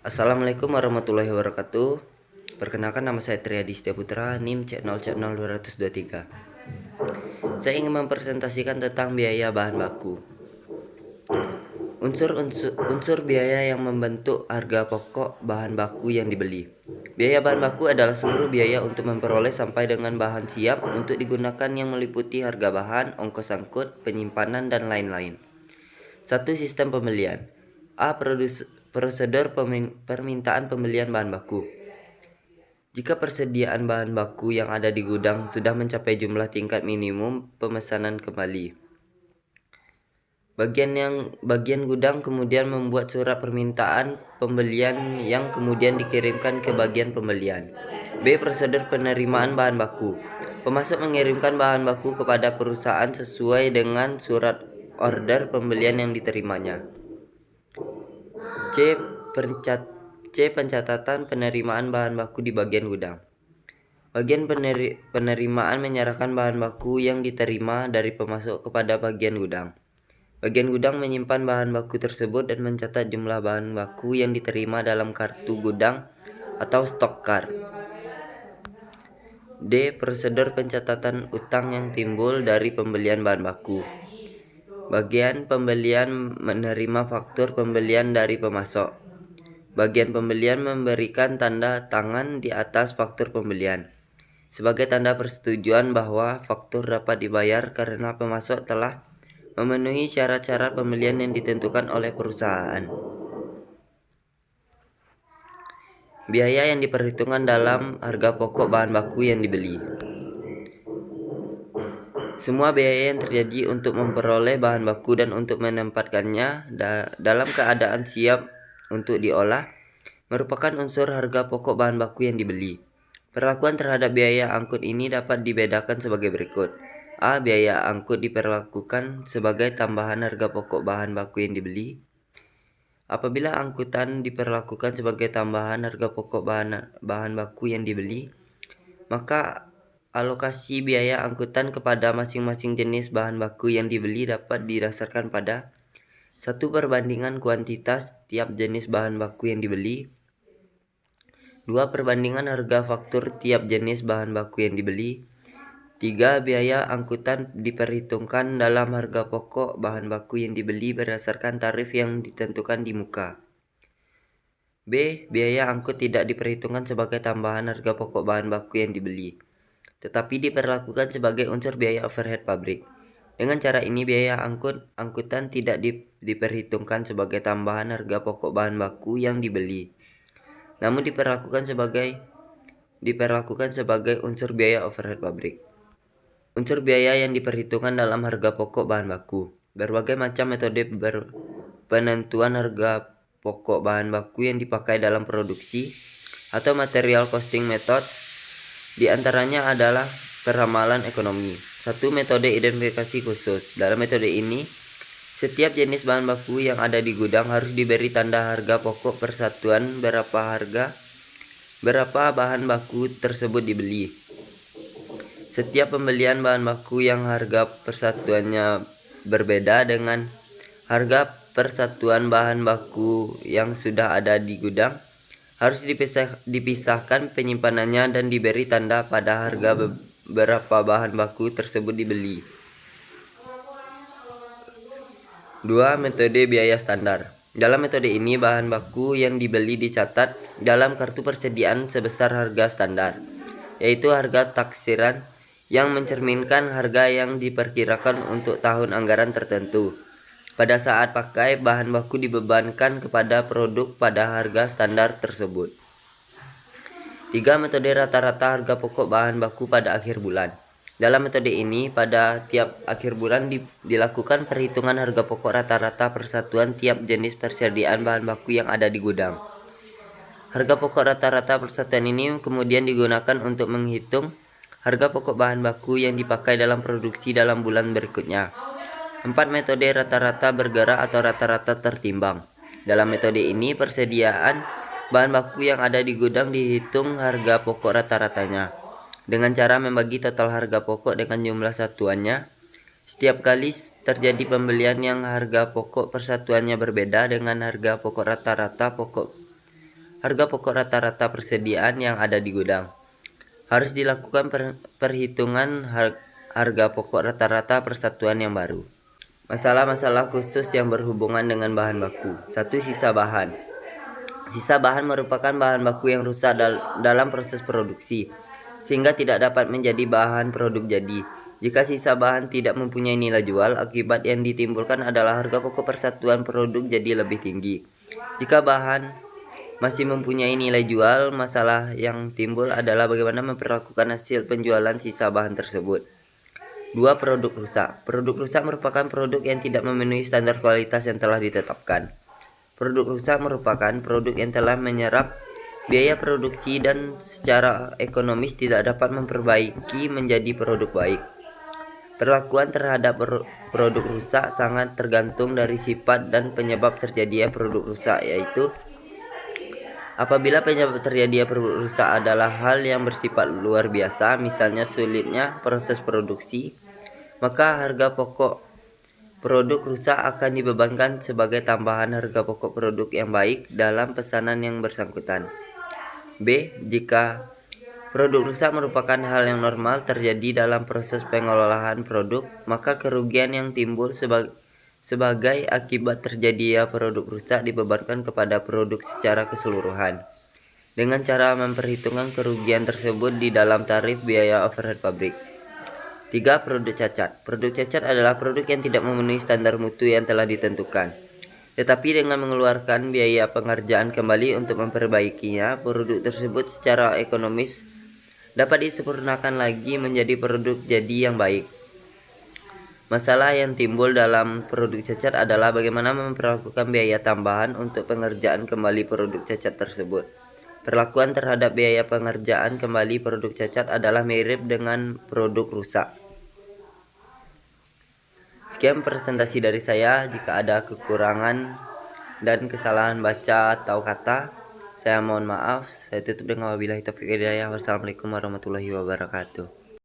Assalamualaikum warahmatullahi wabarakatuh. Perkenalkan, nama saya Triadi Setiaputra, NIM C0C0223. Saya ingin mempresentasikan tentang biaya bahan baku. Unsur biaya yang membentuk harga pokok bahan baku yang dibeli. Biaya bahan baku adalah seluruh biaya untuk memperoleh sampai dengan bahan siap untuk digunakan yang meliputi harga bahan, ongkos angkut, penyimpanan, dan lain-lain. 1. Sistem pembelian. A. Prosedur permintaan pembelian bahan baku. Jika persediaan bahan baku yang ada di gudang sudah mencapai jumlah tingkat minimum pemesanan kembali, bagian gudang kemudian membuat surat permintaan pembelian yang kemudian dikirimkan ke bagian pembelian. B. Prosedur penerimaan bahan baku. Pemasok mengirimkan bahan baku kepada perusahaan sesuai dengan surat order pembelian yang diterimanya. C. Pencatatan penerimaan bahan baku di bagian gudang. Bagian penerimaan menyerahkan bahan baku yang diterima dari pemasok kepada bagian gudang. Bagian gudang menyimpan bahan baku tersebut dan mencatat jumlah bahan baku yang diterima dalam kartu gudang atau stok card. D. Prosedur pencatatan utang yang timbul dari pembelian bahan baku. Bagian pembelian menerima faktur pembelian dari pemasok. Bagian pembelian memberikan tanda tangan di atas faktur pembelian sebagai tanda persetujuan bahwa faktur dapat dibayar karena pemasok telah memenuhi syarat-syarat pembelian yang ditentukan oleh perusahaan. Biaya yang diperhitungkan dalam harga pokok bahan baku yang dibeli. Semua biaya yang terjadi untuk memperoleh bahan baku dan untuk menempatkannya dalam keadaan siap untuk diolah merupakan unsur harga pokok bahan baku yang dibeli. Perlakuan terhadap biaya angkut ini dapat dibedakan sebagai berikut. A. Biaya angkut diperlakukan sebagai tambahan harga pokok bahan baku yang dibeli. Apabila angkutan diperlakukan sebagai tambahan harga pokok bahan baku yang dibeli, maka alokasi biaya angkutan kepada masing-masing jenis bahan baku yang dibeli dapat didasarkan pada 1. Perbandingan kuantitas tiap jenis bahan baku yang dibeli. 2. Perbandingan harga faktur tiap jenis bahan baku yang dibeli. 3. Biaya angkutan diperhitungkan dalam harga pokok bahan baku yang dibeli berdasarkan tarif yang ditentukan di muka. B. Biaya angkut tidak diperhitungkan sebagai tambahan harga pokok bahan baku yang dibeli, tetapi diperlakukan sebagai unsur biaya overhead pabrik. Dengan cara ini, biaya angkutan tidak diperhitungkan sebagai tambahan harga pokok bahan baku yang dibeli, namun diperlakukan sebagai unsur biaya overhead pabrik. Unsur biaya yang diperhitungkan dalam harga pokok bahan baku. Berbagai macam metode penentuan harga pokok bahan baku yang dipakai dalam produksi atau material costing method. Di antaranya adalah peramalan ekonomi. 1. Metode identifikasi khusus. Dalam metode ini, setiap jenis bahan baku yang ada di gudang harus diberi tanda harga pokok persatuan berapa bahan baku tersebut dibeli. Setiap pembelian bahan baku yang harga persatuannya berbeda dengan harga persatuan bahan baku yang sudah ada di gudang harus dipisahkan penyimpanannya dan diberi tanda pada harga berapa bahan baku tersebut dibeli. 2. Metode biaya standar. Dalam metode ini, bahan baku yang dibeli dicatat dalam kartu persediaan sebesar harga standar, yaitu harga taksiran yang mencerminkan harga yang diperkirakan untuk tahun anggaran tertentu. Pada saat pakai, bahan baku dibebankan kepada produk pada harga standar tersebut. 3. Metode rata-rata harga pokok bahan baku pada akhir bulan. Dalam metode ini, pada tiap akhir bulan dilakukan perhitungan harga pokok rata-rata persatuan tiap jenis persediaan bahan baku yang ada di gudang. Harga pokok rata-rata persatuan ini kemudian digunakan untuk menghitung harga pokok bahan baku yang dipakai dalam produksi dalam bulan berikutnya. 4. Metode rata-rata bergerak atau rata-rata tertimbang. Dalam metode ini, persediaan bahan baku yang ada di gudang dihitung harga pokok rata-ratanya dengan cara membagi total harga pokok dengan jumlah satuannya. Setiap kali terjadi pembelian yang harga pokok persatuannya berbeda dengan harga pokok rata-rata pokok harga pokok rata-rata persediaan yang ada di gudang. Harus dilakukan perhitungan harga pokok rata-rata persatuan yang baru. Masalah-masalah khusus yang berhubungan dengan bahan baku. 1. Sisa bahan. Sisa bahan merupakan bahan baku yang rusak dalam proses produksi, sehingga tidak dapat menjadi bahan produk jadi. Jika sisa bahan tidak mempunyai nilai jual, akibat yang ditimbulkan adalah harga pokok persatuan produk jadi lebih tinggi. Jika bahan masih mempunyai nilai jual, masalah yang timbul adalah bagaimana memperlakukan hasil penjualan sisa bahan tersebut. 2. Produk rusak. Produk rusak merupakan produk yang tidak memenuhi standar kualitas yang telah ditetapkan. Produk rusak merupakan produk yang telah menyerap biaya produksi dan secara ekonomis tidak dapat memperbaiki menjadi produk baik. Perlakuan terhadap produk rusak sangat tergantung dari sifat dan penyebab terjadinya produk rusak, yaitu apabila penyebab terjadinya produk rusak adalah hal yang bersifat luar biasa, misalnya sulitnya proses produksi, maka harga pokok produk rusak akan dibebankan sebagai tambahan harga pokok produk yang baik dalam pesanan yang bersangkutan. B. Jika produk rusak merupakan hal yang normal terjadi dalam proses pengolahan produk, maka kerugian yang timbul sebagai akibat terjadinya produk rusak dibebankan kepada produk secara keseluruhan, dengan cara memperhitungkan kerugian tersebut di dalam tarif biaya overhead pabrik. 3. Produk cacat. Produk cacat adalah produk yang tidak memenuhi standar mutu yang telah ditentukan, tetapi dengan mengeluarkan biaya pengerjaan kembali untuk memperbaikinya, produk tersebut secara ekonomis dapat disempurnakan lagi menjadi produk jadi yang baik. Masalah yang timbul dalam produk cacat adalah bagaimana memperlakukan biaya tambahan untuk pengerjaan kembali produk cacat tersebut. Perlakuan terhadap biaya pengerjaan kembali produk cacat adalah mirip dengan produk rusak. Sekian presentasi dari saya. Jika ada kekurangan dan kesalahan baca atau kata, saya mohon maaf. Saya tutup dengan wabillahi taufiq wal hidayah. Wassalamualaikum warahmatullahi wabarakatuh.